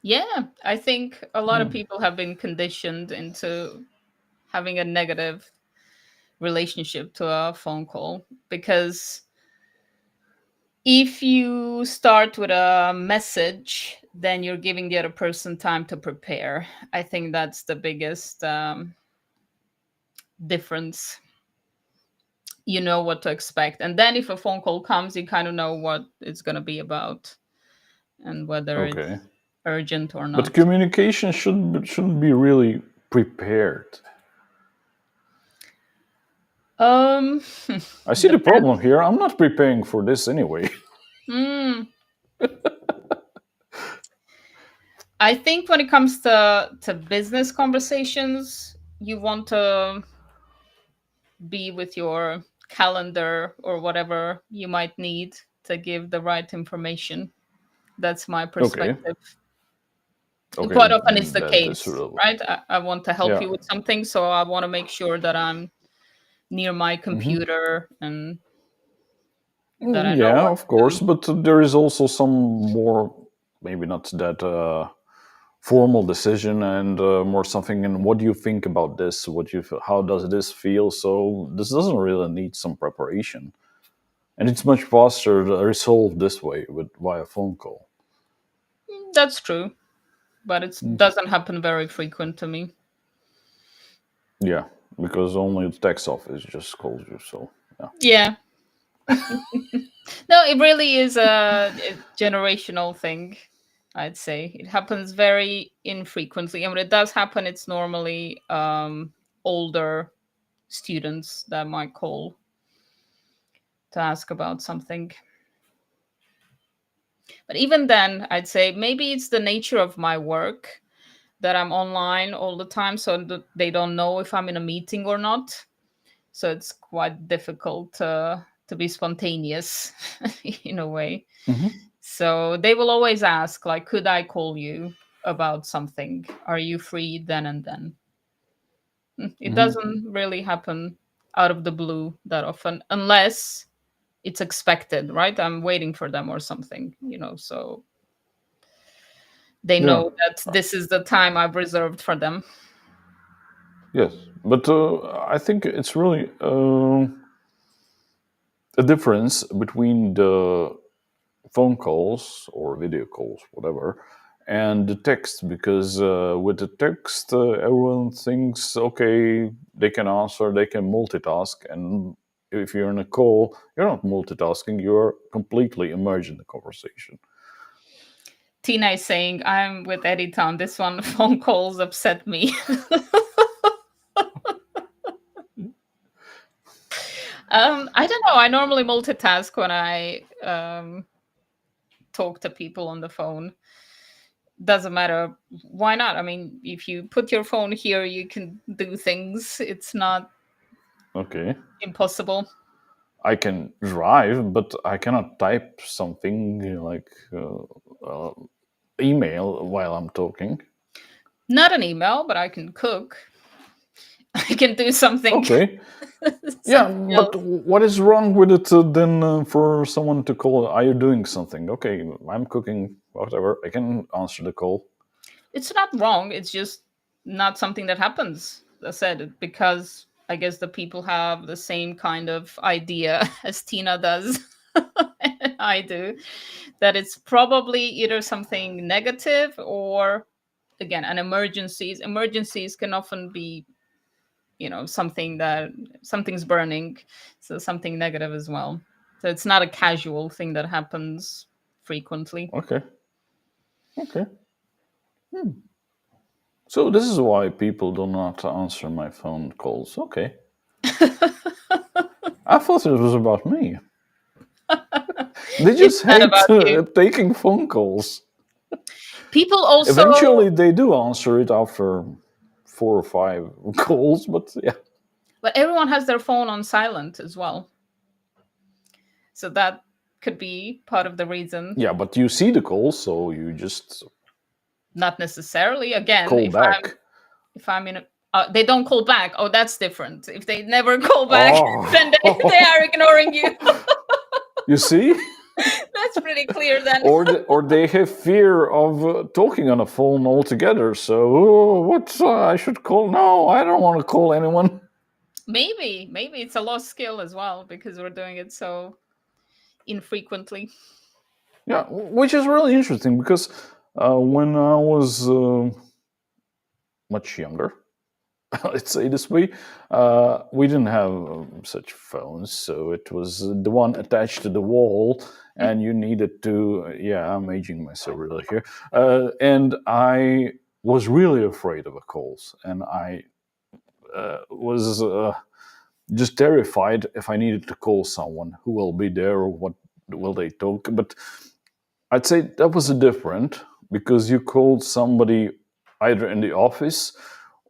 Yeah, I think a lot of Hmm. people have been conditioned into having a negative relationship to a phone call because if you start with a message, then you're giving the other person time to prepare. I think that's the biggest difference. You know what to expect. And then if a phone call comes, you kind of know what it's going to be about and whether Okay, it's urgent or but not. communication shouldn't be really prepared. Um, I see the problem depends. here. I'm not preparing for this anyway. Hmm. I think when it comes to business conversations, you want to be with your calendar or whatever you might need to give the right information. That's my Okay, perspective. okay, Quite often it's the that's case, real. right? I want to help Yeah. you with something, so I want to make sure that I'm near my Hmm. computer and that I know Yeah, what of to do. course, but there is also some more, maybe not that formal decision, and more something in what do you think about this? What you how does this feel? So this doesn't really need some preparation, and it's much faster to resolve this way with via phone call. That's true, but it doesn't happen very frequent to me. Yeah, because only the tax office just calls you. So yeah. Yeah. No, it really is a generational thing, I'd say. It happens very infrequently. And when it does happen, it's normally older students that might call to ask about something. But even then, I'd say maybe it's the nature of my work that I'm online all the time, so they don't know if I'm in a meeting or not. So it's quite difficult to be spontaneous in a way. Hmm. So they will always ask, like, could I call you about something? Are you free then and then? It Hmm. doesn't really happen out of the blue that often, unless it's expected, right? I'm waiting for them or something, so they Yeah. know that this is the time I've reserved for them. Yes, but I think it's really a difference between the phone calls or video calls, whatever, and the text. Because with the text, everyone thinks, okay, they can answer, they can multitask, and if you're in a call, you're not multitasking. You're completely immersed in the conversation. Tina is saying, I'm with Eddie Town. This one, phone calls upset me. I don't know. I normally multitask when I talk to people on the phone. Doesn't matter. Why not? I mean, if you put your phone here, you can do things. It's not Okay, impossible. I can drive, but I cannot type something like email while I'm talking. Not an email, but I can cook. I can do something, Okay. Yeah, something but else. what is wrong with it then for someone to call? Are you doing something? Okay, I'm cooking, whatever. I can answer the call. It's not wrong. It's just not something that happens. I said because I guess the people have the same kind of idea as Tina does. And I do, that it's probably either something negative or again an emergencies. Emergencies can often be, something that something's burning, so something negative as well. So it's not a casual thing that happens frequently. Okay, okay. So this is why people do not answer my phone calls. Okay. I thought it was about me. They It's just not hate about you. taking phone calls. People also, Eventually, they do answer it after 4 or 5 calls, but yeah. but everyone has their phone on silent as well. So that could be part of the reason. Yeah, but you see the calls, so you just Not necessarily. Again, call back. if I'm in a, they don't call back. Oh, that's different. If they never call back, then they Oh, are ignoring you. you see? That's pretty clear then. Or they have fear of talking on a phone altogether. So what I should call? No, I don't want to call anyone. Maybe it's a lost skill as well because we're doing it so infrequently. Yeah, which is really interesting because when I was much younger, let's say this way, we didn't have such phones, so it was the one attached to the wall, and you needed to. Yeah, I'm aging myself really here, and I was really afraid of the calls, and I was just terrified if I needed to call someone who will be there or what will they talk. But I'd say that was different because you called somebody either in the office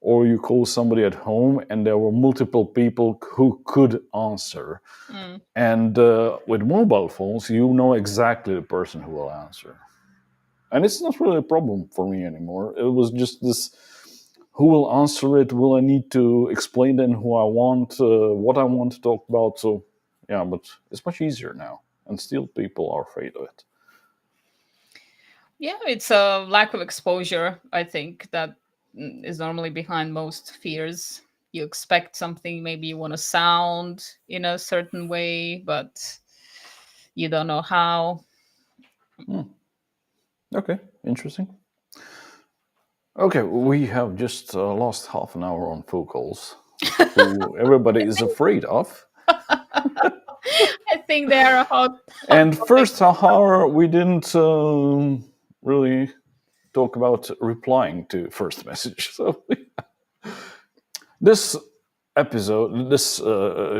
or you call somebody at home and there were multiple people who could answer. Mm. And with mobile phones, you know exactly the person who will answer. And it's not really a problem for me anymore. It was just this: who will answer it? Will I need to explain then who I want, what I want to talk about? So, yeah, but it's much easier now. And still, people are afraid of it. Yeah, it's a lack of exposure, I think, that is normally behind most fears. You expect something, maybe you want to sound in a certain way, but you don't know how. Hmm. Okay, interesting. Okay, we have just lost half an hour on phone calls, who everybody is afraid of. I think they are a hot And topic. first hour, we didn't really talk about replying to first message. So this episode, this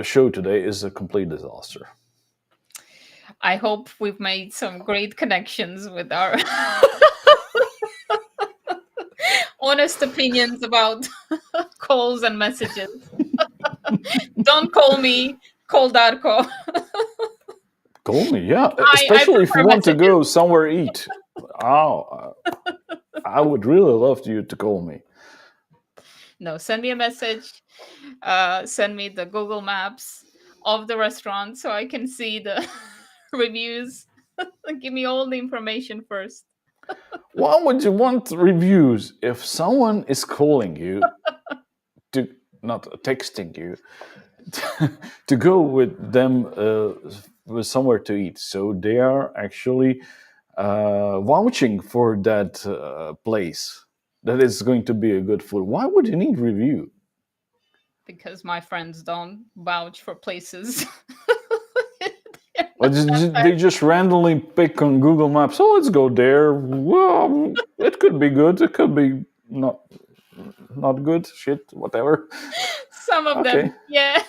show today is a complete disaster. I hope we've made some great connections with our honest opinions about calls and messages. Don't call me, call Darko. Call me, yeah. I Especially if you prefer want to messages. go somewhere eat. Oh, I would really love you to call me. No, send me a message. Send me the Google Maps of the restaurant so I can see the reviews. Give me all the information first. Why would you want reviews if someone is calling you to, not texting you, to go with them with somewhere to eat? So they are actually vouching for that place that is going to be a good food. Why would you need review? Because my friends don't vouch for places. Or they just randomly pick on Google Maps. Oh, let's go there. Well, it could be good. It could be not good. Shit, whatever. Some of them, Okay. yeah.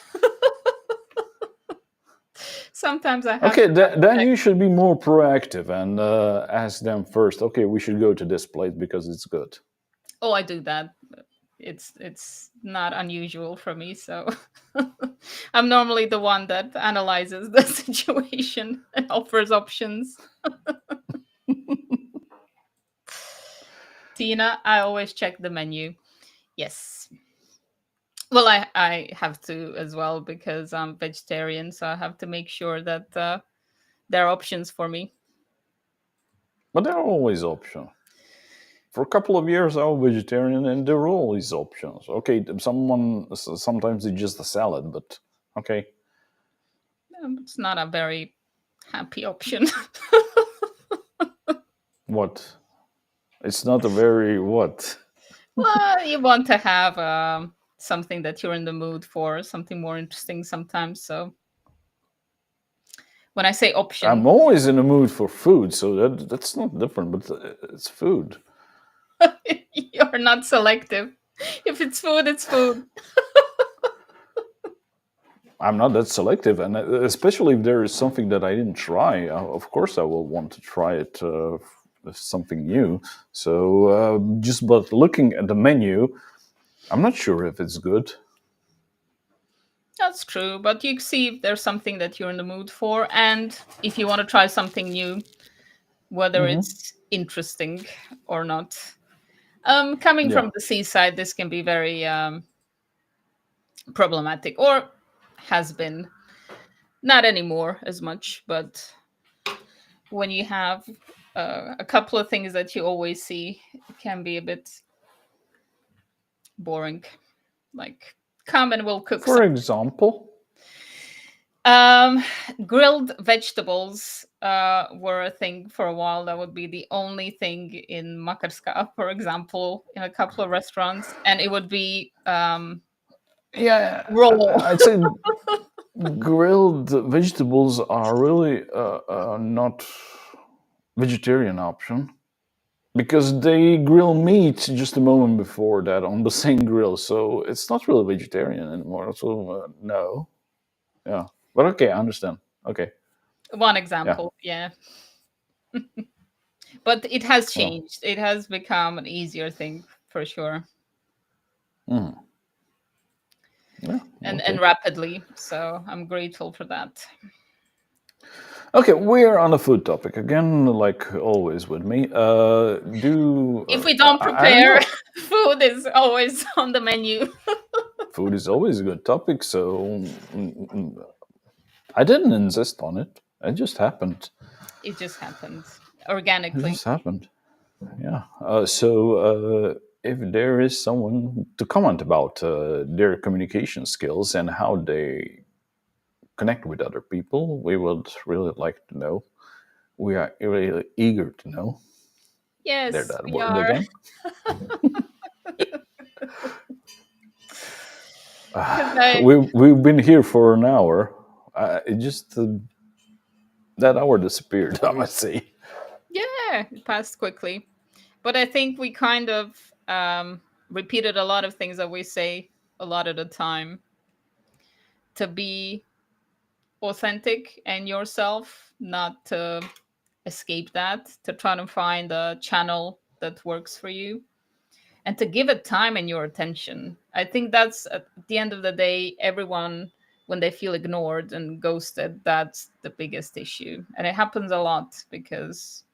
Sometimes I have Okay, to double then check. you should be more proactive and ask them first. Okay, we should go to this place because it's good. Oh, I do that. It's not unusual for me, so I'm normally the one that analyzes the situation and offers options. Tina, I always check the menu. Yes. Well, I have to as well because I'm vegetarian, so I have to make sure that there are options for me. But there are always options. For a couple of years, I was vegetarian, and there are always options. Okay, sometimes it's just a salad, but okay. It's not a very happy option. What? It's not a very what? Well, you want to have something that you're in the mood for, something more interesting sometimes. So when I say option, I'm always in the mood for food, so that's not different, but it's food. You're not selective. If it's food, it's food. I'm not that selective, and especially if there is something that I didn't try, of course I will want to try it. If something new. So just but looking at the menu, I'm not sure if it's good. That's true, but you see if there's something that you're in the mood for, and if you want to try something new, whether Hmm. it's interesting or not. Coming Yeah, from the seaside, this can be very problematic, or has been. Not anymore as much, but when you have a couple of things that you always see, it can be a bit boring. Like, come and we'll cook for something. example. Um, Grilled vegetables were a thing for a while. That would be the only thing in Makarska, for example, in a couple of restaurants, and it would be Yeah, raw. I'd say grilled vegetables are really not vegetarian option because they grill meat just a moment before that on the same grill, so it's not really vegetarian anymore. So no, yeah, but okay, I understand. Okay, One yeah, example, yeah, but it has well, changed. It has become an easier thing for sure. mm, yeah, And okay. rapidly. So I'm grateful for that. Okay, we're on a food topic again, like always with me. Do If we don't I don't prepare, know. food is always on the menu. Food is always a good topic, so I didn't insist on it. It just happened. It just happened It organically. just happened. Yeah. If there is someone to comment about their communication skills and how they connect with other people, we would really like to know. We are really eager to know. There, Yes, that we word are. again. 'Cause I, We've been here for an hour. It just that hour disappeared. I must say. yeah, it passed quickly. But I think we kind of repeated a lot of things that we say a lot of the time to be authentic and yourself, not to escape that, to try to find a channel that works for you and to give it time and your attention. I think that's at the end of the day, everyone, when they feel ignored and ghosted, that's the biggest issue. And it happens a lot because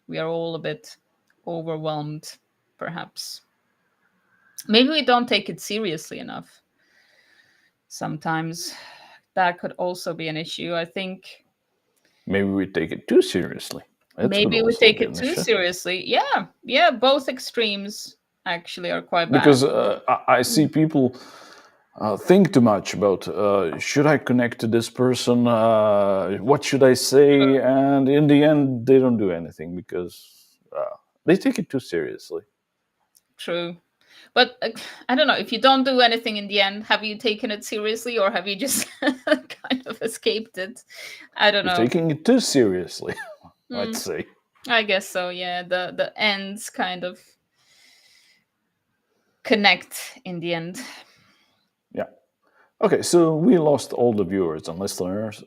we are all a bit overwhelmed, perhaps. Maybe we don't take it seriously enough. Sometimes that could also be an issue. I think Maybe we take it too seriously. It could maybe we also take be it an too issue. seriously. Yeah, yeah, both extremes actually are quite bad. Because I see people think too much about should I connect to this person, what should I say, and in the end they don't do anything because they take it too seriously. True. But I don't know, if you don't do anything in the end, have you taken it seriously or have you just kind of escaped it? I don't You're know. taking it too seriously. I'd Mm, say. I guess so. Yeah, the ends kind of connect in the end. Yeah. Okay, so we lost all the viewers and listeners.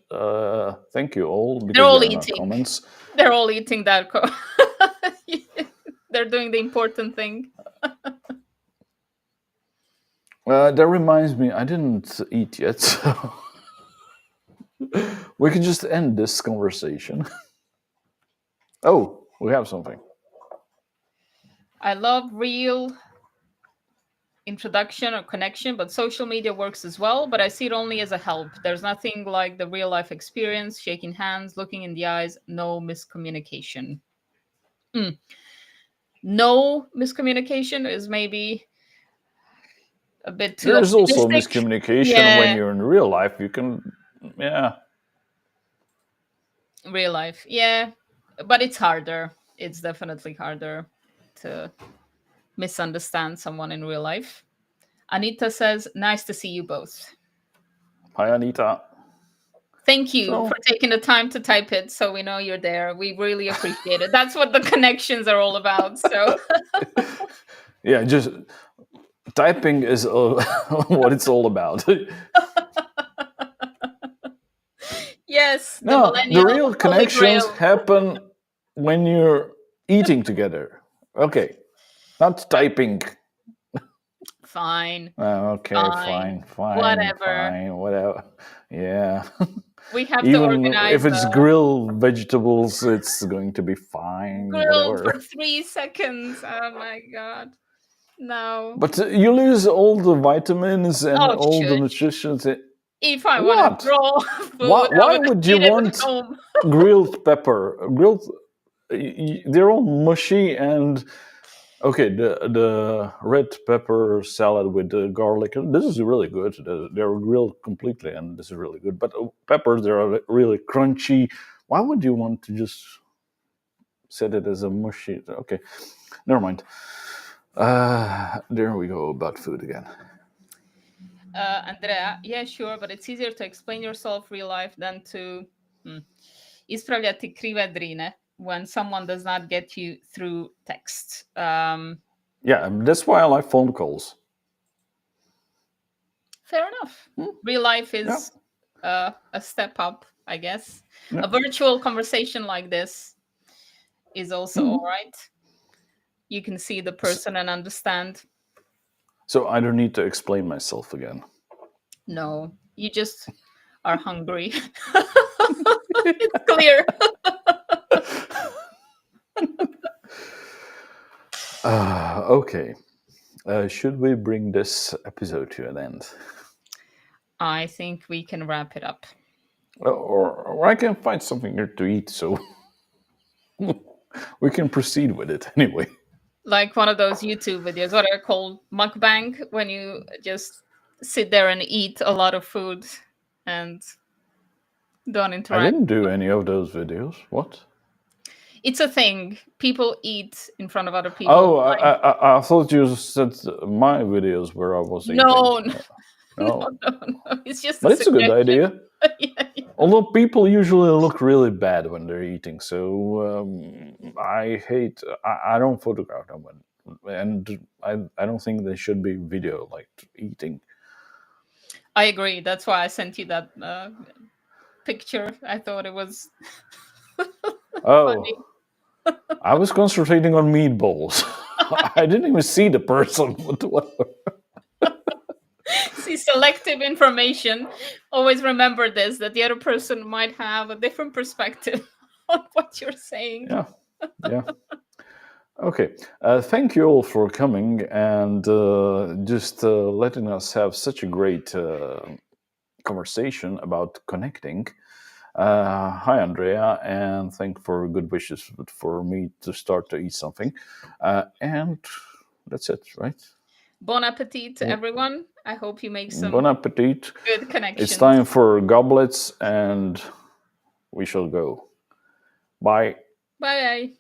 Thank you all They're because all there are no eating. comments. They're all eating that. They're doing the important thing. That reminds me, I didn't eat yet, so we can just end this conversation. Oh, we have something. I love real introduction or connection, but social media works as well. But I see it only as a help. There's nothing like the real life experience, shaking hands, looking in the eyes, no miscommunication. Mm. No miscommunication is maybe a bit too There is also optimistic. miscommunication when Yeah, you're in real life. You can, yeah, real life. Yeah, but it's harder. It's definitely harder to misunderstand someone in real life. Anita says, nice to see you both. hi Anita. Thank you for So, taking the time to type it so we know you're there. We really appreciate it. That's what the connections are all about. So, Yeah, just typing is what it's all about. Yes, the No, the millennial real holy connections grail. happen when you're eating together. Okay, not typing. Fine, Okay, fine, fine, fine, whatever. fine, whatever. Yeah. We have to Even organize if it's a grilled vegetables, it's going to be fine, grilled for whatever. 3 seconds. Oh my god. No. But you lose all the vitamins and Oh, all the shush. nutrition. If I want to What? grow Why, food, I why would would you eat it at want home. grilled pepper? They're all mushy and okay. The red pepper salad with the garlic. This is really good. They're grilled completely, and this is really good. But peppers, they're really crunchy. Why would you want to just set it as a mushy? Okay, never mind. There we go about food again. Andrea, yeah, sure, but it's easier to explain yourself real life than to ispravljati krive drine when someone does not get you through text. Yeah, that's why I like phone calls. Fair enough. Real life Yeah, is a step up, I guess. yeah. A virtual conversation like this is also all right. You can see the person and understand. So I don't need to explain myself again. No, you just are hungry. It's clear. Okay. Should we bring this episode to an end? I think we can wrap it up. Or I can find something here to eat, so we can proceed with it anyway. Like one of those YouTube videos, what are called mukbang, when you just sit there and eat a lot of food and don't I interact. didn't do any of those videos. What? It's a thing. People eat in front of other people. Oh, Like, I thought you said my videos where I was eating. no, no, no, No, no. It's just a but it's a good suggestion. idea. Yeah, yeah. Although people usually look really bad when they're eating, so I don't photograph them, and I don't think they should be video like eating. I agree. That's why I sent you that picture. I thought it was funny. Oh, I was concentrating on meatballs. I didn't even see the person. Whatever. See, selective information. Always remember this, that the other person might have a different perspective on what you're saying. Yeah, yeah. Okay. Thank you all for coming and just letting us have such a great conversation about connecting. Hi, Andrea, and thank for good wishes for me to start to eat something. And that's it, right? Bon appetit to Yeah. everyone. I hope you make Bon some appetit. good It's connections. time for goblets, and we shall go. Bye. Bye.